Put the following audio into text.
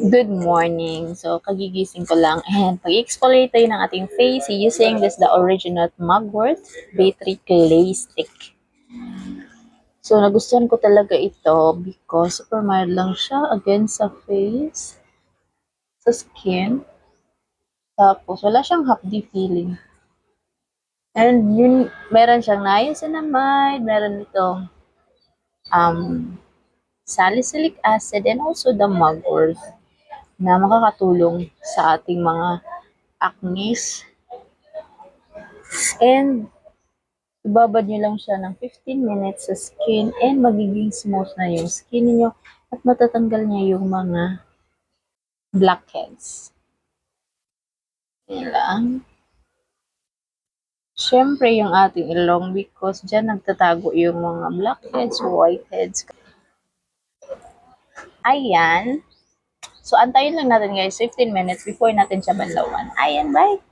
Good morning. So, kagigising ko lang and pag-exfoliate tayo ng ating face using this the original Mugwort Battery Clay Stick. So, nagustuhan ko talaga ito because super mild lang siya against sa face, sa skin. Tapos, wala siyang hapdi feeling. And yun, meron siyang niacinamide, meron itong um, salicylic acid and also the mugwort na makakatulong sa ating mga acne. And ibabad nyo lang siya ng 15 minutes sa skin and magiging smooth na yung skin niyo at matatanggal niya yung mga blackheads. Yan lang. Siyempre yung ating ilong because dyan nagtatago yung mga blackheads, whiteheads. Ayan. So, antayin lang natin guys 15 minutes before natin siya banlawan. Ayan, bye!